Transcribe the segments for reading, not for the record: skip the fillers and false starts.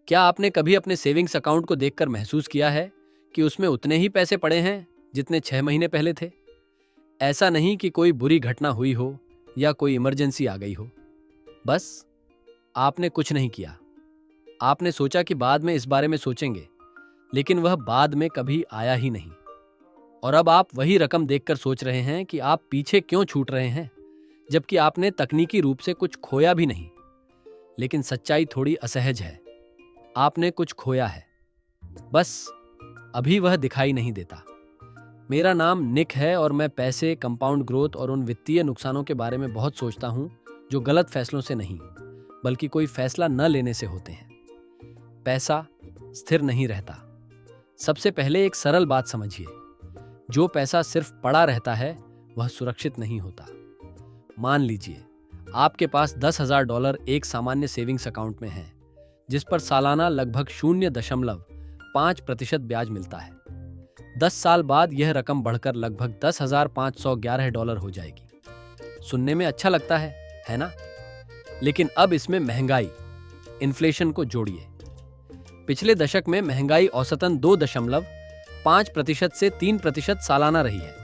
क्या आपने कभी अपने सेविंग्स अकाउंट को देखकर महसूस किया है कि उसमें उतने ही पैसे पड़े हैं जितने 6 महीने पहले थे? ऐसा नहीं कि कोई बुरी घटना हुई हो या कोई इमरजेंसी आ गई हो। बस आपने कुछ नहीं किया। आपने सोचा कि बाद में इस बारे में सोचेंगे, लेकिन वह बाद में कभी आया ही नहीं। और अब आप वही रकम देखकर सोच रहे हैं कि आप पीछे क्यों छूट रहे हैं, जबकि आपने तकनीकी रूप से कुछ खोया भी नहीं। लेकिन सच्चाई थोड़ी असहज है। आपने कुछ खोया है, बस अभी वह दिखाई नहीं देता। मेरा नाम निक है और मैं पैसे, कंपाउंड ग्रोथ और उन वित्तीय नुकसानों के बारे में बहुत सोचता हूं जो गलत फैसलों से नहीं, बल्कि कोई फैसला न लेने से होते हैं। पैसा स्थिर नहीं रहता। सबसे पहले एक सरल बात समझिए, जो पैसा सिर्फ पड़ा रहता है वह सुरक्षित नहीं होता। मान लीजिए आपके पास $10,000 एक सामान्य सेविंग्स अकाउंट में है, जिस पर सालाना लगभग 0.5% ब्याज मिलता है। 10 साल बाद यह रकम बढ़कर लगभग $10,511 हो जाएगी। सुनने में अच्छा लगता है ना? लेकिन अब इसमें महंगाई, इन्फ्लेशन को जोड़िए। पिछले दशक में महंगाई औसतन 2.5% से 3% सालाना रही है।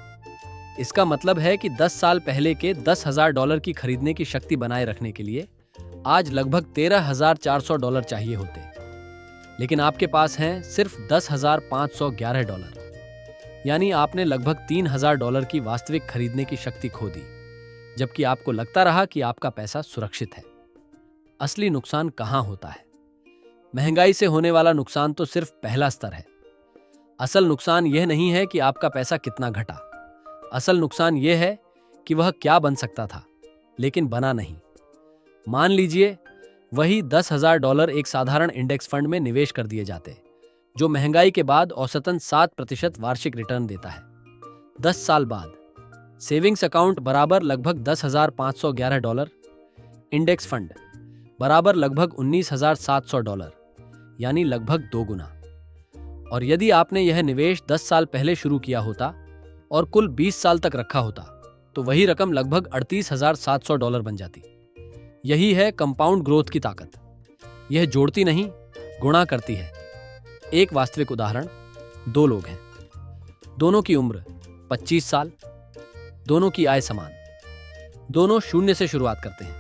इसका मतलब है कि 10 साल पहले के $10,000 की खरीदने की शक्ति बनाए रखने के लिए आज लगभग $13,400 चाहिए होते, लेकिन आपके पास हैं सिर्फ $10,511। यानी आपने लगभग $3,000 की वास्तविक खरीदने की शक्ति खो दी, जबकि आपको लगता रहा कि आपका पैसा सुरक्षित है। असली नुकसान कहां होता है? महंगाई से होने वाला नुकसान तो सिर्फ पहला स्तर है। असल नुकसान यह नहीं है कि आपका पैसा कितना घटा। असल नुकसान यह है कि वह क्या बन सकता था, लेकिन बना नहीं। मान लीजिए वही $10,000 एक साधारण इंडेक्स फंड में निवेश कर दिए जाते, जो महंगाई के बाद औसतन 7% वार्षिक रिटर्न देता है। 10 साल बाद सेविंग्स अकाउंट बराबर लगभग $10,511, इंडेक्स फंड बराबर लगभग $19,700, यानी लगभग 2 गुना। और यदि आपने यह निवेश 10 साल पहले शुरू किया होता और कुल 20 साल तक रखा होता, तो वही रकम लगभग $38,700 बन जाती। यही है कंपाउंड ग्रोथ की ताकत। यह जोड़ती नहीं, गुणा करती है। एक वास्तविक उदाहरण, 2 लोग हैं, दोनों की उम्र 25 साल, दोनों की आय समान, दोनों शून्य से शुरुआत करते हैं।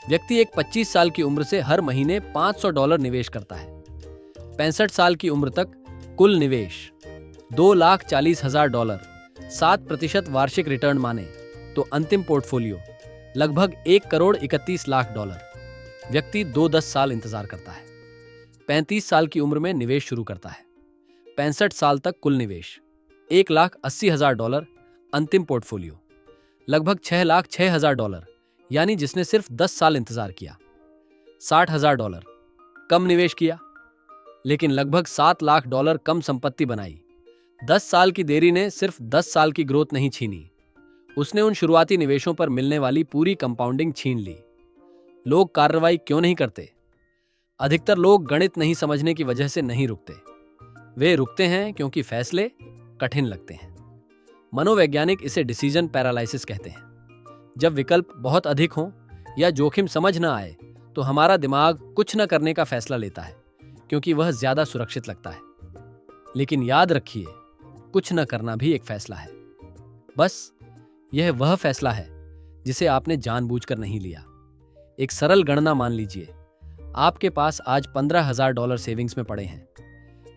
व्यक्ति एक 25 साल की उम्र से हर महीने $500 निवेश करता है। 65 साल की उम्र तक कुल निवेश $2,40,000, 7% वार्षिक रिटर्न माने तो अंतिम पोर्टफोलियो लगभग $1,31,00,000। व्यक्ति 2-10 साल इंतजार करता है। 35 साल की उम्र में निवेश शुरू करता है। 65 साल तक कुल निवेश $1,80,000, अंतिम पोर्टफोलियो लगभग $6,06,000, यानी जिसने सिर्फ 10 साल इंतजार किया। $60,000 कम निवेश किया, लेकिन लगभग $7,00,000 कम संपत्ति बनाई। 10 साल की देरी ने सिर्फ 10 साल की ग्रोथ नहीं छीनी, उसने उन शुरुआती निवेशों पर मिलने वाली पूरी कंपाउंडिंग छीन ली। लोग कार्रवाई क्यों नहीं करते? अधिकतर लोग गणित नहीं समझने की वजह से नहीं रुकते। वे रुकते हैं क्योंकि फैसले कठिन लगते हैं। मनोवैज्ञानिक इसे डिसीजन पैरालिसिस कहते हैं। जब विकल्प बहुत अधिक हों या जोखिम समझ न आए, तो हमारा दिमाग कुछ न करने का फैसला लेता है, क्योंकि वह ज्यादा सुरक्षित लगता है। लेकिन याद रखिए, कुछ न करना भी एक फैसला है। बस यह वह फैसला है जिसे आपने जानबूझकर नहीं लिया। एक सरल गणना मान लीजिए, आपके पास आज $15,000 सेविंग्स में पड़े हैं।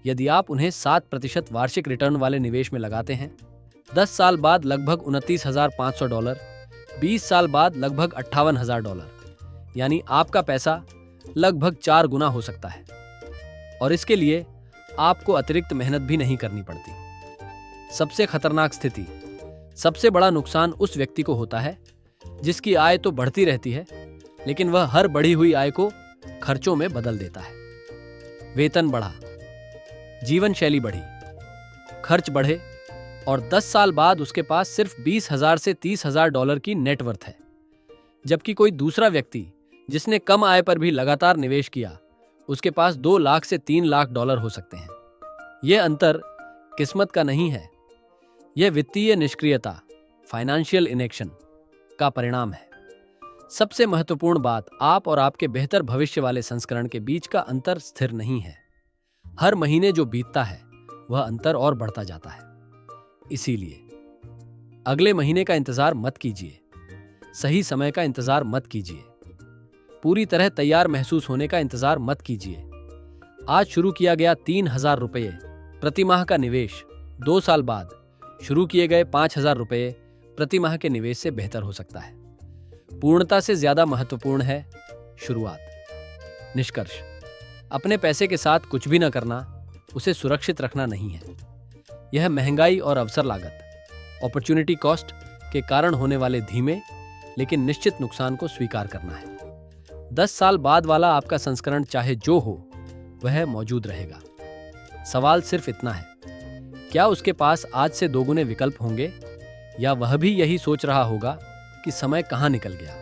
यदि आप उन्हें 7% वार्षिक रिटर्न वाले निवेश में लगाते हैं, 10 साल बाद लगभग $29,500, 20 साल बाद लगभग $58,000, यानी आपका पैसा लगभग 4 गुना हो सकता है। और इसके लिए आपको अतिरिक्त मेहनत भी नहीं करनी पड़ती। सबसे खतरनाक स्थिति, सबसे बड़ा नुकसान उस व्यक्ति को होता है जिसकी आय तो बढ़ती रहती है, लेकिन वह हर बढ़ी हुई आय को खर्चों में बदल देता है। वेतन बढ़ा, जीवन शैली बढ़ी, खर्च बढ़े, और 10 साल बाद उसके पास सिर्फ $20,000 से $30,000 की नेटवर्थ है। जबकि कोई दूसरा व्यक्ति जिसने कम आय पर भी लगातार निवेश किया, उसके पास $2 लाख से $3 लाख हो सकते हैं। यह अंतर किस्मत का नहीं है, यह वित्तीय निष्क्रियता, फाइनेंशियल इनेक्शन का परिणाम है। सबसे महत्वपूर्ण बात, आप और आपके बेहतर भविष्य वाले संस्करण के बीच का अंतर स्थिर नहीं है। हर महीने जो बीतता है वह अंतर और बढ़ता जाता है। इसीलिए अगले महीने का इंतजार मत कीजिए, सही समय का इंतजार मत कीजिए, पूरी तरह तैयार महसूस होने का इंतजार मत कीजिए। आज शुरू किया गया 3,000 रुपये प्रति माह का निवेश 2 साल बाद शुरू किए गए 5,000 रुपये प्रति माह के निवेश से बेहतर हो सकता है। पूर्णता से ज्यादा महत्वपूर्ण है शुरुआत। निष्कर्ष, अपने पैसे के साथ कुछ भी न करना, उसे सुरक्षित रखना नहीं है। यह महंगाई और अवसर लागत, अपॉर्चुनिटी कॉस्ट के कारण होने वाले धीमे लेकिन निश्चित नुकसान को स्वीकार करना है। 10 साल बाद वाला आपका संस्करण चाहे जो हो वह मौजूद रहेगा। सवाल सिर्फ इतना है, क्या उसके पास आज से 2 गुने विकल्प होंगे, या वह भी यही सोच रहा होगा कि समय कहां निकल गया।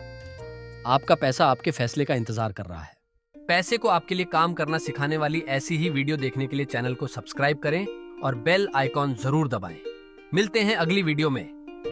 आपका पैसा आपके फैसले का इंतजार कर रहा है। पैसे को आपके लिए काम करना सिखाने वाली ऐसी ही वीडियो देखने के लिए चैनल को सब्सक्राइब करें और बेल आइकॉन जरूर दबाएं। मिलते हैं अगली वीडियो में।